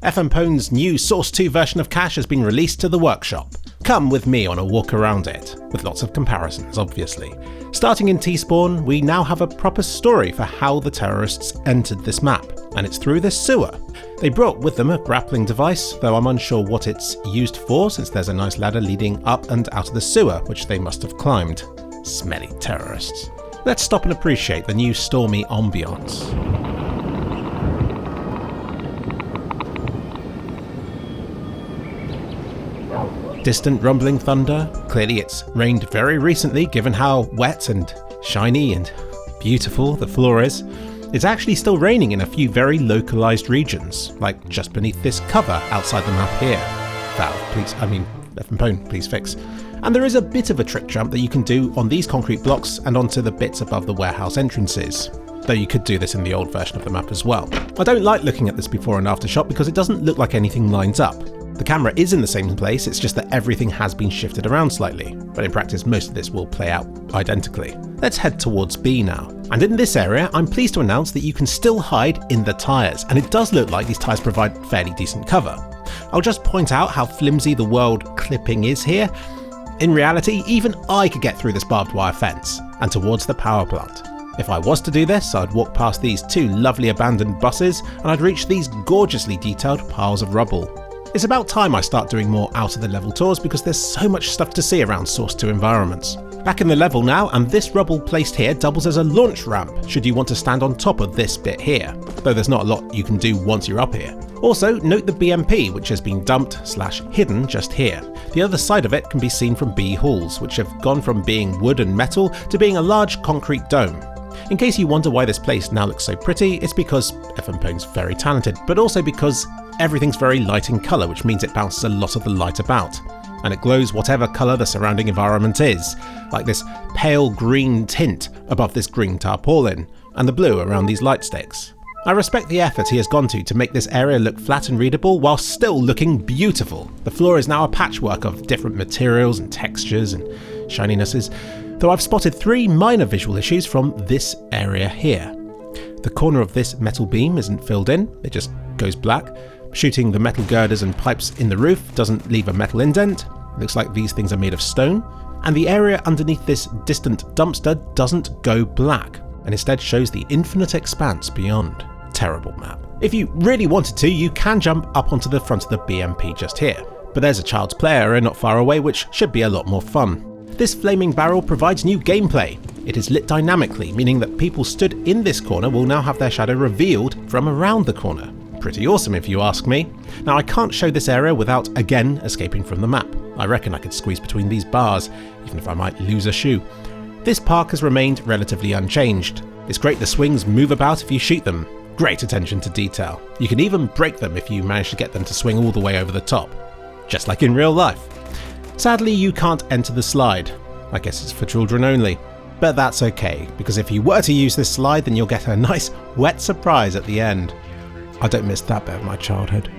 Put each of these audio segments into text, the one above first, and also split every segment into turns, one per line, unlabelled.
FMPwn's new Source 2 version of Cache has been released to the workshop. Come with me on a walk around it, with lots of comparisons obviously. Starting in T-Spawn, we now have a proper story for how the terrorists entered this map, and it's through this sewer. They brought with them a grappling device, though I'm unsure what it's used for since there's a nice ladder leading up and out of the sewer, which they must have climbed. Smelly terrorists. Let's stop and appreciate the new stormy ambience. Distant rumbling thunder. Clearly it's rained very recently given how wet and shiny and beautiful the floor is. It's actually still raining in a few very localised regions, like just beneath this cover outside the map here. FMPwn, please fix. And there is a bit of a trick jump that you can do on these concrete blocks and onto the bits above the warehouse entrances, though you could do this in the old version of the map as well. I don't like looking at this before and after shot because it doesn't look like anything lines up. The camera is in the same place, it's just that everything has been shifted around slightly, but in practice most of this will play out identically. Let's head towards B now. And in this area, I'm pleased to announce that you can still hide in the tyres, and it does look like these tyres provide fairly decent cover. I'll just point out how flimsy the world clipping is here. In reality, even I could get through this barbed wire fence, and towards the power plant. If I was to do this, I'd walk past these two lovely abandoned buses, and I'd reach these gorgeously detailed piles of rubble. It's about time I start doing more out of the level tours because there's so much stuff to see around Source 2 environments. Back in the level now, and this rubble placed here doubles as a launch ramp should you want to stand on top of this bit here, though there's not a lot you can do once you're up here. Also, note the BMP which has been dumped/hidden just here. The other side of it can be seen from B halls, which have gone from being wood and metal to being a large concrete dome. In case you wonder why this place now looks so pretty, it's because FMPwn's very talented, but also because everything's very light in colour, which means it bounces a lot of the light about, and it glows whatever colour the surrounding environment is, like this pale green tint above this green tarpaulin, and the blue around these light sticks. I respect the effort he has gone to make this area look flat and readable while still looking beautiful. The floor is now a patchwork of different materials and textures and shininesses, though I've spotted 3 minor visual issues from this area here. The corner of this metal beam isn't filled in, it just goes black. Shooting the metal girders and pipes in the roof doesn't leave a metal indent. It looks like these things are made of stone. And the area underneath this distant dumpster doesn't go black, and instead shows the infinite expanse beyond. Terrible map. If you really wanted to, you can jump up onto the front of the BMP just here. But there's a child's play area not far away which should be a lot more fun. This flaming barrel provides new gameplay. It is lit dynamically, meaning that people stood in this corner will now have their shadow revealed from around the corner. Pretty awesome if you ask me. Now I can't show this area without again escaping from the map. I reckon I could squeeze between these bars, even if I might lose a shoe. This park has remained relatively unchanged. It's great the swings move about if you shoot them. Great attention to detail. You can even break them if you manage to get them to swing all the way over the top. Just like in real life. Sadly you can't enter the slide. I guess it's for children only. But that's okay, because if you were to use this slide then you'll get a nice wet surprise at the end. I don't miss that bit of my childhood.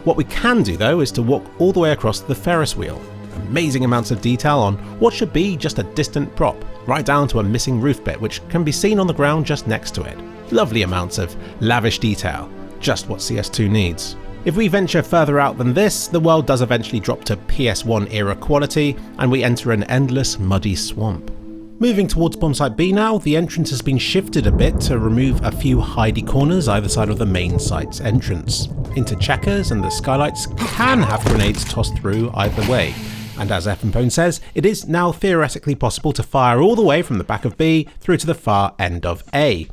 What we can do though is to walk all the way across the Ferris wheel. Amazing amounts of detail on what should be just a distant prop, right down to a missing roof bit which can be seen on the ground just next to it. Lovely amounts of lavish detail, just what CS2 needs. If we venture further out than this, the world does eventually drop to PS1 era quality and we enter an endless muddy swamp. Moving towards Bombsite B now, the entrance has been shifted a bit to remove a few hidey corners either side of the main site's entrance. Into checkers and the skylights can have grenades tossed through either way, and as FMPwn says, it is now theoretically possible to fire all the way from the back of B through to the far end of A.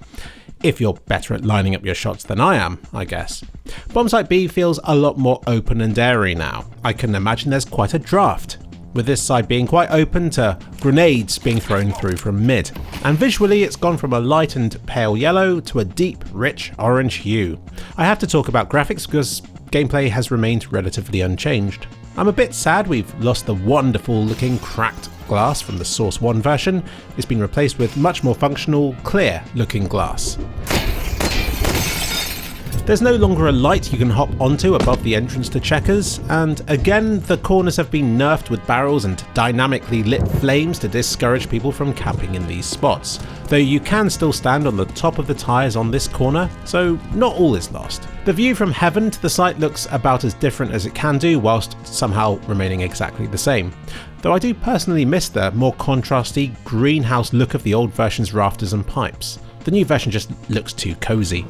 If you're better at lining up your shots than I am, I guess. Bombsite B feels a lot more open and airy now. I can imagine there's quite a draft, with this side being quite open to grenades being thrown through from mid. And visually it's gone from a light and pale yellow to a deep, rich orange hue. I have to talk about graphics because gameplay has remained relatively unchanged. I'm a bit sad we've lost the wonderful looking cracked glass from the Source 1 version. It's been replaced with much more functional, clear looking glass. There's no longer a light you can hop onto above the entrance to Checkers, and again the corners have been nerfed with barrels and dynamically lit flames to discourage people from camping in these spots, though you can still stand on the top of the tyres on this corner, so not all is lost. The view from heaven to the site looks about as different as it can do, whilst somehow remaining exactly the same, though I do personally miss the more contrasty greenhouse look of the old version's rafters and pipes. The new version just looks too cosy.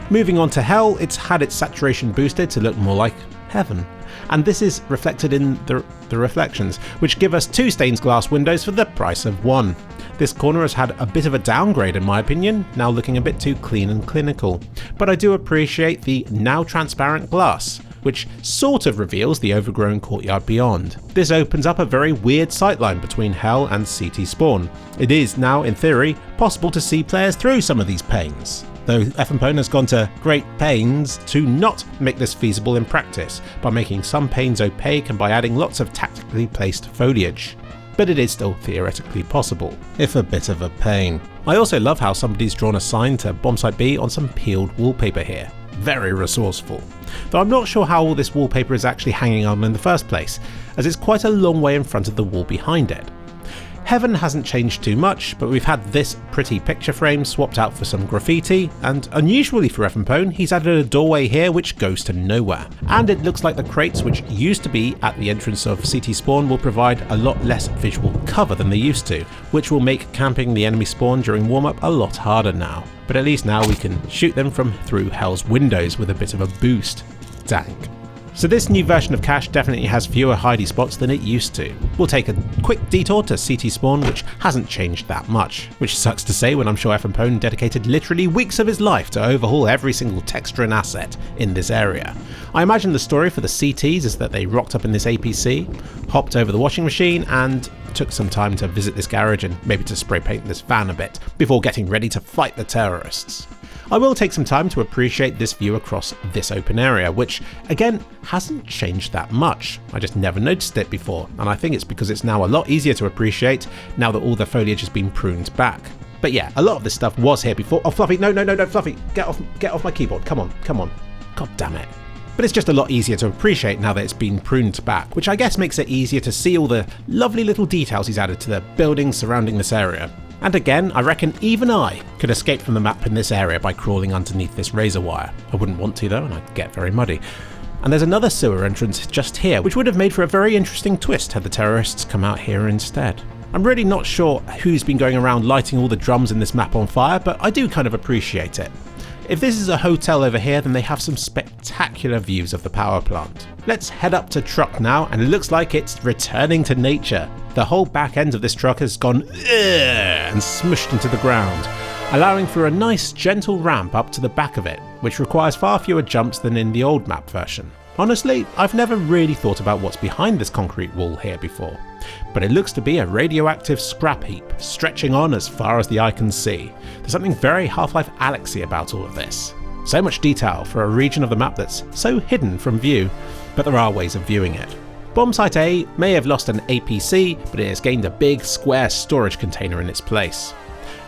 Moving on to Hell, it's had its saturation boosted to look more like heaven, and this is reflected in the reflections, which give us 2 stained glass windows for the price of 1. This corner has had a bit of a downgrade in my opinion, now looking a bit too clean and clinical, but I do appreciate the now transparent glass, which sort of reveals the overgrown courtyard beyond. This opens up a very weird sightline between Hell and CT Spawn. It is now, in theory, possible to see players through some of these panes, though FMPone has gone to great pains to not make this feasible in practice, by making some panes opaque and by adding lots of tactically placed foliage. But it is still theoretically possible, if a bit of a pain. I also love how somebody's drawn a sign to Bombsite B on some peeled wallpaper here. Very resourceful. Though I'm not sure how all this wallpaper is actually hanging on in the first place, as it's quite a long way in front of the wall behind it. Heaven hasn't changed too much, but we've had this pretty picture frame swapped out for some graffiti, and unusually for FMPone, he's added a doorway here which goes to nowhere. And it looks like the crates which used to be at the entrance of CT Spawn will provide a lot less visual cover than they used to, which will make camping the enemy spawn during warm-up a lot harder now. But at least now we can shoot them from through Hell's windows with a bit of a boost. Dank. So this new version of Cache definitely has fewer hidey spots than it used to. We'll take a quick detour to CT Spawn, which hasn't changed that much, which sucks to say when I'm sure FMPone dedicated literally weeks of his life to overhaul every single texture and asset in this area. I imagine the story for the CTs is that they rocked up in this APC, hopped over the washing machine and took some time to visit this garage and maybe to spray paint this van a bit before getting ready to fight the terrorists. I will take some time to appreciate this view across this open area, which again hasn't changed that much. I just never noticed it before, and I think it's because it's now a lot easier to appreciate now that all the foliage has been pruned back. But yeah, a lot of this stuff was here before. Oh Fluffy, no, Fluffy, get off my keyboard, come on. God damn it. But it's just a lot easier to appreciate now that it's been pruned back, which I guess makes it easier to see all the lovely little details he's added to the buildings surrounding this area. And again, I reckon even I could escape from the map in this area by crawling underneath this razor wire. I wouldn't want to though, and I'd get very muddy. And there's another sewer entrance just here, which would have made for a very interesting twist had the terrorists come out here instead. I'm really not sure who's been going around lighting all the drums in this map on fire, but I do kind of appreciate it. If this is a hotel over here, then they have some spectacular views of the power plant. Let's head up to truck now, and it looks like it's returning to nature. The whole back end of this truck has gone and smushed into the ground, allowing for a nice gentle ramp up to the back of it, which requires far fewer jumps than in the old map version. Honestly, I've never really thought about what's behind this concrete wall here before, but it looks to be a radioactive scrap heap, stretching on as far as the eye can see. There's something very Half-Life Alyx-y about all of this. So much detail for a region of the map that's so hidden from view, but there are ways of viewing it. Bombsite A may have lost an APC, but it has gained a big square storage container in its place.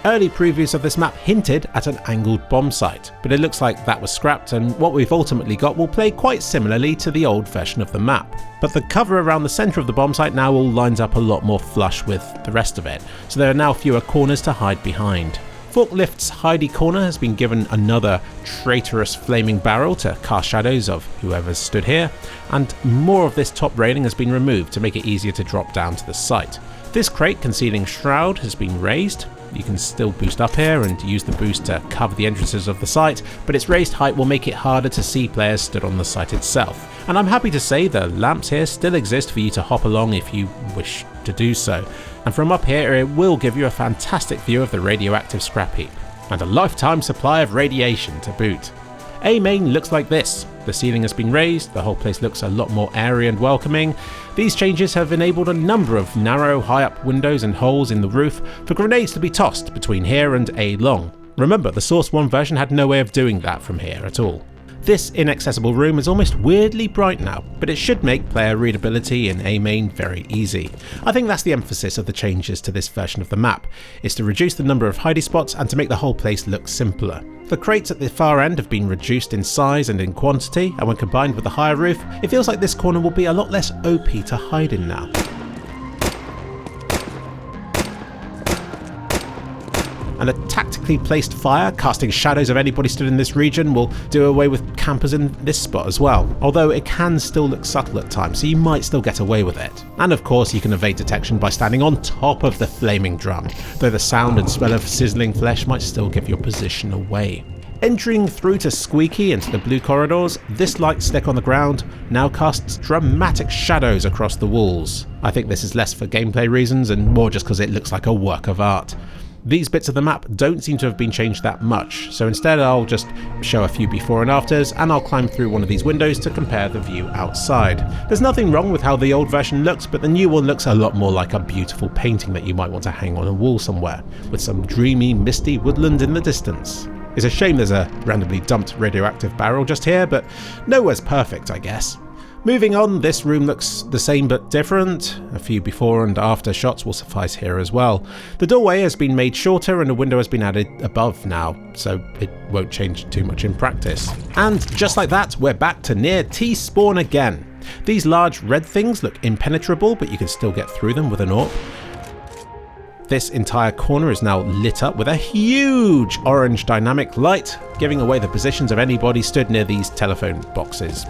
Early previews of this map hinted at an angled bomb site, but it looks like that was scrapped, and what we've ultimately got will play quite similarly to the old version of the map. But the cover around the centre of the bomb site now all lines up a lot more flush with the rest of it, so there are now fewer corners to hide behind. Forklift's hidey corner has been given another traitorous flaming barrel to cast shadows of whoever's stood here, and more of this top railing has been removed to make it easier to drop down to the site. This crate concealing shroud has been raised. You can still boost up here and use the boost to cover the entrances of the site, but its raised height will make it harder to see players stood on the site itself. And I'm happy to say the lamps here still exist for you to hop along if you wish to do so. And from up here it will give you a fantastic view of the radioactive scrap heap, and a lifetime supply of radiation to boot. A main looks like this. The ceiling has been raised, the whole place looks a lot more airy and welcoming. These changes have enabled a number of narrow, high-up windows and holes in the roof for grenades to be tossed between here and A long. Remember, the Source 1 version had no way of doing that from here at all. This inaccessible room is almost weirdly bright now, but it should make player readability in A main very easy. I think that's the emphasis of the changes to this version of the map, is to reduce the number of hidey spots and to make the whole place look simpler. The crates at the far end have been reduced in size and in quantity, and when combined with the higher roof, it feels like this corner will be a lot less OP to hide in now. And a tactically placed fire, casting shadows of anybody stood in this region, will do away with campers in this spot as well, although it can still look subtle at times, so you might still get away with it. And of course you can evade detection by standing on top of the flaming drum, though the sound and smell of sizzling flesh might still give your position away. Entering through to Squeaky into the blue corridors, this light stick on the ground now casts dramatic shadows across the walls. I think this is less for gameplay reasons and more just because it looks like a work of art. These bits of the map don't seem to have been changed that much, so instead I'll just show a few before and afters, and I'll climb through one of these windows to compare the view outside. There's nothing wrong with how the old version looks, but the new one looks a lot more like a beautiful painting that you might want to hang on a wall somewhere, with some dreamy, misty woodland in the distance. It's a shame there's a randomly dumped radioactive barrel just here, but nowhere's perfect, I guess. Moving on, this room looks the same but different. A few before and after shots will suffice here as well. The doorway has been made shorter and a window has been added above now, so it won't change too much in practice. And just like that, we're back to near T-spawn again. These large red things look impenetrable, but you can still get through them with an AWP. This entire corner is now lit up with a huge orange dynamic light, giving away the positions of anybody stood near these telephone boxes.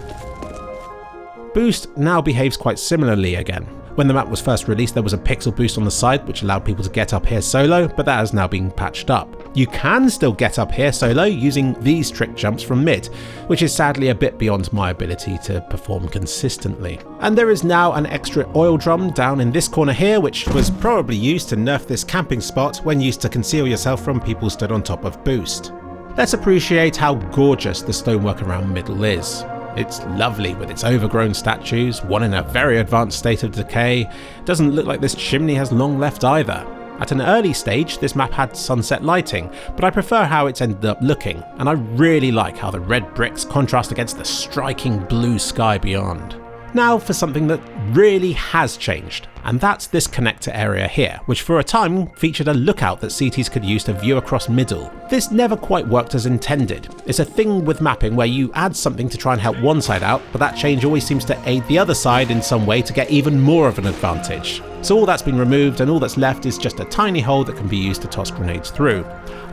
Boost now behaves quite similarly again. When the map was first released, there was a pixel boost on the side which allowed people to get up here solo, but that has now been patched up. You can still get up here solo using these trick jumps from mid, which is sadly a bit beyond my ability to perform consistently. And there is now an extra oil drum down in this corner here, which was probably used to nerf this camping spot when used to conceal yourself from people stood on top of Boost. Let's appreciate how gorgeous the stonework around middle is. It's lovely with its overgrown statues, one in a very advanced state of decay. Doesn't look like this chimney has long left either. At an early stage, this map had sunset lighting, but I prefer how it's ended up looking, and I really like how the red bricks contrast against the striking blue sky beyond. Now for something that really has changed, and that's this connector area here, which for a time featured a lookout that CTs could use to view across middle. This never quite worked as intended. It's a thing with mapping where you add something to try and help one side out, but that change always seems to aid the other side in some way to get even more of an advantage. So all that's been removed and all that's left is just a tiny hole that can be used to toss grenades through.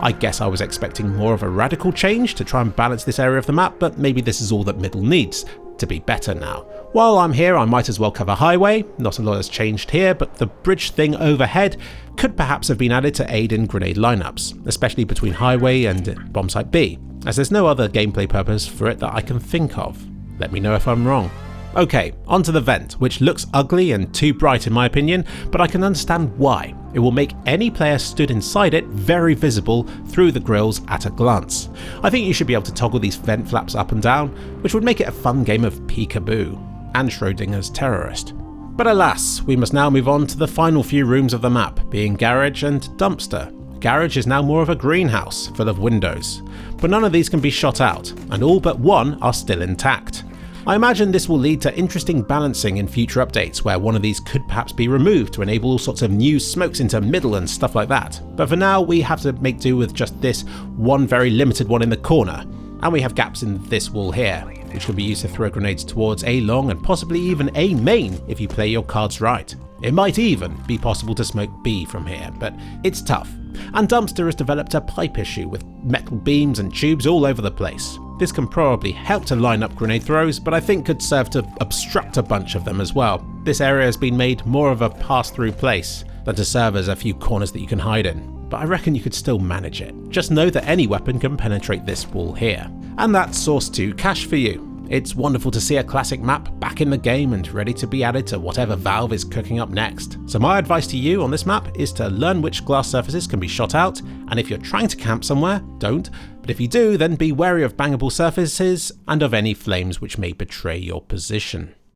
I guess I was expecting more of a radical change to try and balance this area of the map, but maybe this is all that middle needs to be better now. While I'm here, I might as well cover highway. Not a lot has changed here, but the bridge thing overhead could perhaps have been added to aid in grenade lineups, especially between highway and Bombsite B, as there's no other gameplay purpose for it that I can think of. Let me know if I'm wrong. Okay, onto the vent, which looks ugly and too bright in my opinion, but I can understand why. It will make any player stood inside it very visible through the grills at a glance. I think you should be able to toggle these vent flaps up and down, which would make it a fun game of peekaboo, and Schrodinger's terrorist. But alas, we must now move on to the final few rooms of the map, being garage and dumpster. Garage is now more of a greenhouse, full of windows, but none of these can be shot out, and all but one are still intact. I imagine this will lead to interesting balancing in future updates where one of these could perhaps be removed to enable all sorts of new smokes into middle and stuff like that. But for now we have to make do with just this one very limited one in the corner, and we have gaps in this wall here, which can be used to throw grenades towards A long and possibly even A main if you play your cards right. It might even be possible to smoke B from here, but it's tough. And Dumpster has developed a pipe issue with metal beams and tubes all over the place. This can probably help to line up grenade throws, but I think could serve to obstruct a bunch of them as well. This area has been made more of a pass-through place than to serve as a few corners that you can hide in, but I reckon you could still manage it. Just know that any weapon can penetrate this wall here. And that's Source 2 cache for you. It's wonderful to see a classic map back in the game and ready to be added to whatever Valve is cooking up next. So my advice to you on this map is to learn which glass surfaces can be shot out, and if you're trying to camp somewhere, don't. But if you do, then be wary of bangable surfaces and of any flames which may betray your position.